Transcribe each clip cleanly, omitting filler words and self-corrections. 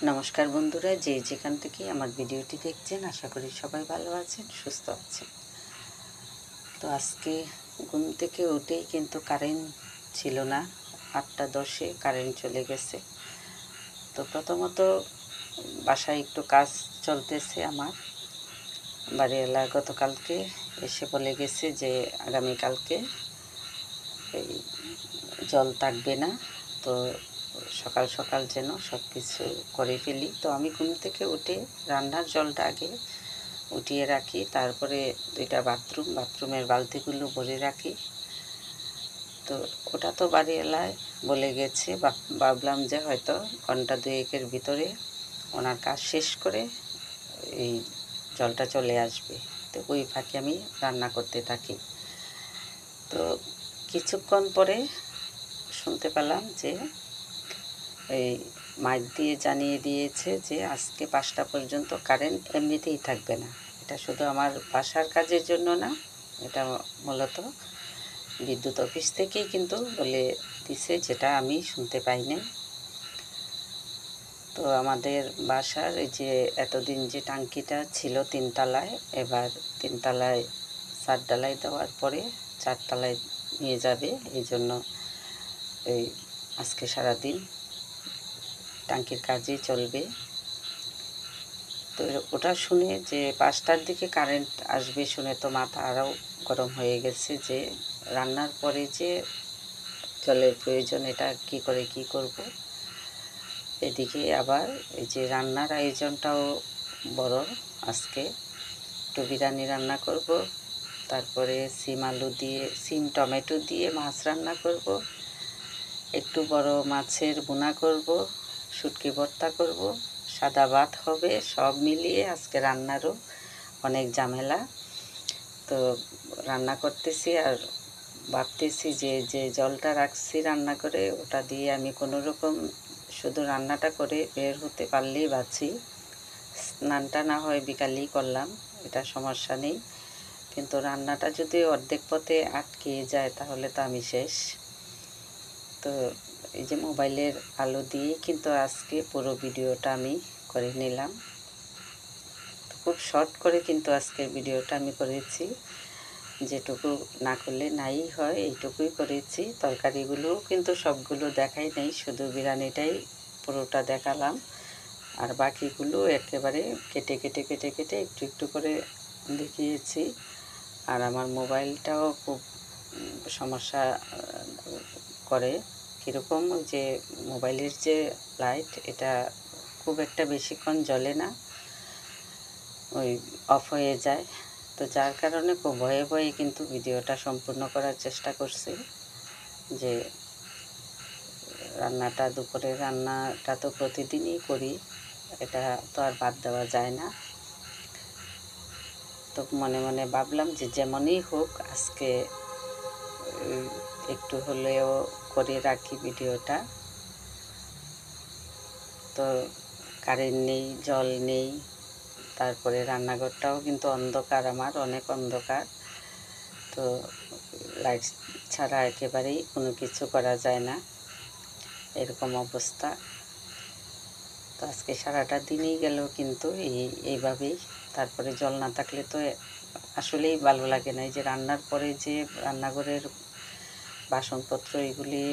নমস্কার বন্ধুরা, যে যেখান থেকে আমার ভিডিওটি দেখছেন আশা করি সবাই ভালো আছেন, সুস্থ আছেন। তো আজকে ঘুম থেকে উঠেই কিন্তু কারেন্ট ছিল না, 8টা 10-এ কারেন্ট চলে গেছে। তো প্রথমত বাসায় একটু কাজ চলতেছে আমার। বাড়িওয়ালা গতকালকে এসে বলে গেছে যে আগামীকালকে এই জল থাকবে না, তো সকাল সকাল যেন সব কিছু করে ফেলি। তো আমি ঘুম থেকে উঠে রান্নার জলটা আগে উঠিয়ে রাখি, তারপরে দুইটা বাথরুমের বালতিগুলো ভরে রাখি। তো ওটা তো বাড়িওয়ালায় বলে গেছে, ভাবলাম যে হয়তো ঘন্টা দুয়েকের ভিতরে ওনার কাজ শেষ করে এই জলটা চলে আসবে। তো ওই ফাঁকে আমি রান্না করতে থাকি। তো কিছুক্ষণ পরে শুনতে পেলাম যে এই মাইক দিয়ে জানিয়ে দিয়েছে যে আজকে 5টা পর্যন্ত কারেন্ট এমনিতেই থাকবে না। এটা শুধু আমার বাসার কাজের জন্য না, এটা মূলত বিদ্যুৎ অফিস থেকেই কিন্তু বলে দিছে, যেটা আমি শুনতে পাইনি। তো আমাদের বাসার এই যে এতদিন যে টাঙ্কিটা ছিল 3তলায়, এবার 3তলায় ছাদ ঢালাই দেওয়ার পরে 4তলায় নিয়ে যাবে, এই জন্য এই আজকে সারাদিন টাঙ্কির কাজই চলবে। তো ওটা শুনে যে 5টার দিকে কারেন্ট আসবে শুনে তো মাথা আরও গরম হয়ে গেছে, যে রান্নার পরে যে জলের প্রয়োজন, এটা কি করব। এদিকে আবার এই যে রান্নার আয়োজনটাও বড়। আজকে একটু বিরিয়ানি রান্না করব, তারপরে সিম টমেটো দিয়ে মাছ রান্না করব, একটু বড় মাছের ভুনা করব, শুটকি ভর্তা করব, সাদা ভাত হবে। সব মিলিয়ে আজকে রান্নারও অনেক ঝামেলা। তো রান্না করতেছি আর ভাবতেছি যে যে জলটা রাখছি রান্না করে, ওটা দিয়ে আমি কোনো রকম শুধু রান্নাটা করে বের হতে পারলেই বাঁচি। স্নানটা না হয় বিকালেই করলাম, এটা সমস্যা নেই, কিন্তু রান্নাটা যদি অর্ধেক পথে আটকে যায় তাহলে তো আমি শেষ। তো এই যে মোবাইলের আলো দিয়েই কিন্তু আজকে পুরো ভিডিওটা আমি করে নিলাম। তো খুব শর্ট করে কিন্তু আজকের ভিডিওটা আমি করেছি, যেটুকু না করলে নাই হয় এইটুকুই করেছি। তরকারিগুলোও কিন্তু সবগুলো দেখাই নাই, শুধু বিরিয়ানিটাই পুরোটা দেখালাম, আর বাকিগুলো একেবারে কেটে কেটে কেটে কেটে একটু একটু করে দেখিয়েছি। আর আমার মোবাইলটাও খুব সমস্যা করে। কীরকম, যে মোবাইলের যে লাইট, এটা খুব একটা বেশিক্ষণ জ্বলে না, ওই অফ হয়ে যায়। তো যার কারণে খুব ভয়ে ভয়ে কিন্তু ভিডিওটা সম্পূর্ণ করার চেষ্টা করছি। যে দুপুরের রান্নাটা তো প্রতিদিনই করি, এটা তো আর বাদ দেওয়া যায় না। তো মনে মনে ভাবলাম যে যেমনই হোক আজকে একটু হলেও করে রাখি ভিডিওটা। তো কারেন্ট নেই, জল নেই, তারপরে রান্নাঘরটাও কিন্তু অন্ধকার, আমার অনেক অন্ধকার। তো লাইট ছাড়া একেবারেই কোনো কিছু করা যায় না, এরকম অবস্থা। তো আজকে সারাটা দিনই গেল কিন্তু এইভাবেই। তারপরে জল না থাকলে তো আসলেই ভালো লাগে না। এই যে রান্নার পরে যে রান্নাঘরের বাসনপত্র এগুলি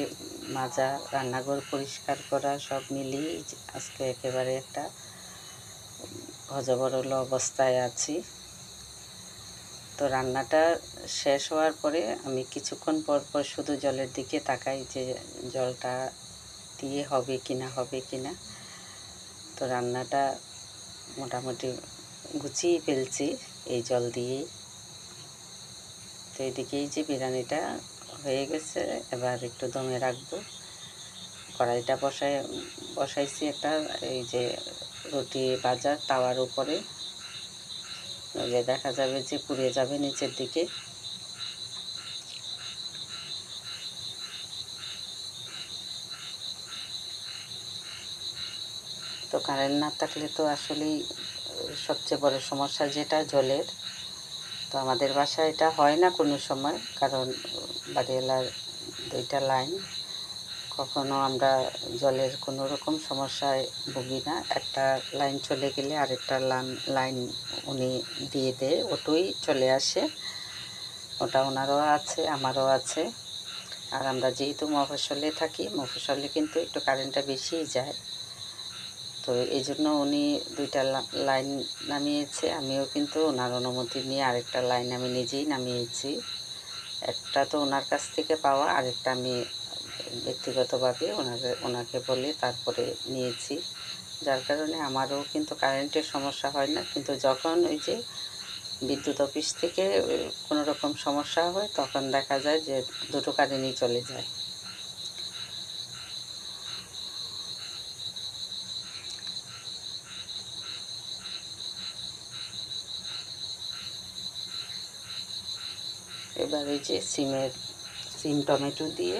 মাজা, রান্নাঘর পরিষ্কার করা, সব মিলিয়ে আজকে একেবারে একটা হযবরল অবস্থায় আছি। তো রান্নাটা শেষ হওয়ার পরে আমি কিছুক্ষণ পর পর শুধু জলের দিকে তাকাই, যে জলটা দিয়ে হবে কি না। তো রান্নাটা মোটামুটি গুছিয়ে ফেলছি এই জল দিয়েই। তো এদিকেই যে বিরিয়ানিটা হয়ে গেছে, এবার একটু দমে রাখবো। কড়াইটা বসাইছি একটা, এই যে রুটি ভাজার তাওয়ার উপরে, যে দেখা যাবে যে পুড়ে যাবে নিচের দিকে। তো কারেন্ট না থাকলে তো আসলেই সবচেয়ে বড় সমস্যা যেটা জলের। তো আমাদের বাসায় এটা হয় না কোনো সময়, কারণ বাড়িওয়ালার 2টা লাইন, কখনো আমরা জলের কোনো রকম সমস্যায় ভুগি না। একটা লাইন চলে গেলে আরেকটা লাইন উনি দিয়ে দেয়, ওটাই চলে আসে। ওটা ওনারও আছে, আমারও আছে। আর আমরা যেহেতু মফস্বলে থাকি, মফস্বলে কিন্তু একটু কারেন্টটা বেশিই যায়। তো এই জন্য উনি 2টা লাইন নামিয়েছে, আমিও কিন্তু ওনার অনুমতি নিয়ে আরেকটা লাইন আমি নিজেই নামিয়েছি। একটা তো ওনার কাছ থেকে পাওয়া, আরেকটা আমি ব্যক্তিগতভাবে ওনাকে বলে তারপরে নিয়েছি। যার কারণে আমারও কিন্তু কারেন্টের সমস্যা হয় না। কিন্তু যখন ওই যে বিদ্যুৎ অফিস থেকে কোনো রকম সমস্যা হয়, তখন দেখা যায় যে দুটো কারেন্টই চলে যায়। এবার এই যে সিম টমেটো দিয়ে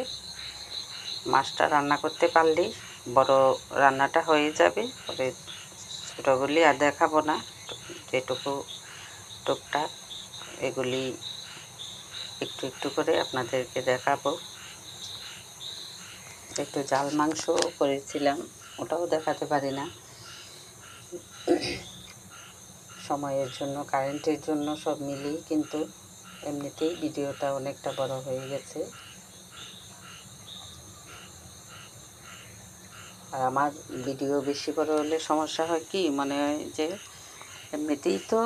মাছটা রান্না করতে পারলেই বড় রান্নাটা হয়ে যাবে। পরে ছোটোগুলি আর দেখাবো না, যেটুকু টুকটাক এগুলি একটু একটু করে আপনাদেরকে দেখাবো। একটু জাল মাংস করেছিলাম, ওটাও দেখাতে পারি না সময়ের জন্য, কারেন্টের জন্য, সব মিলিয়ে কিন্তু এমনিতেই ভিডিওটা অনেকটা বড় হয়ে গেছে। আর আমার ভিডিও বেশি বড় হলে সমস্যা হয় কি, মনে হয় যে এমনিতেই তো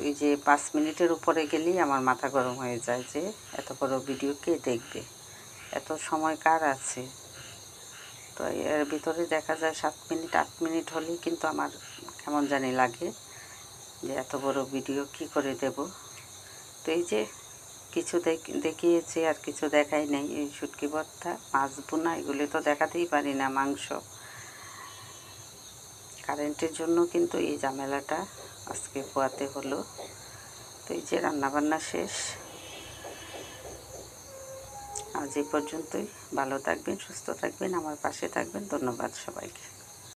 এই যে 5 মিনিটের উপরে গেলেই আমার মাথা গরম হয়ে যায় যে এত বড় ভিডিও কে দেখবে, এত সময় কার আছে। তো এর ভিতরে দেখা যায় 7 মিনিট 8 মিনিট হলেই কিন্তু আমার কেমন জানি লাগে যে এত বড় ভিডিও কি করে দেব। তো এই যে কিছু দেখিয়েছি আর কিছু দেখাই নাই। এই শুটকি ভর্তা, মাছ বোনা, এগুলি তো দেখাতেই পারি না। মাংস, কারেন্টের জন্য কিন্তু এই ঝামেলাটা আজকে পোয়াতে হলো। তো এই যে রান্নাবান্না শেষ। আজ এই পর্যন্তই। ভালো থাকবেন, সুস্থ থাকবেন, আমার পাশে থাকবেন। ধন্যবাদ সবাইকে।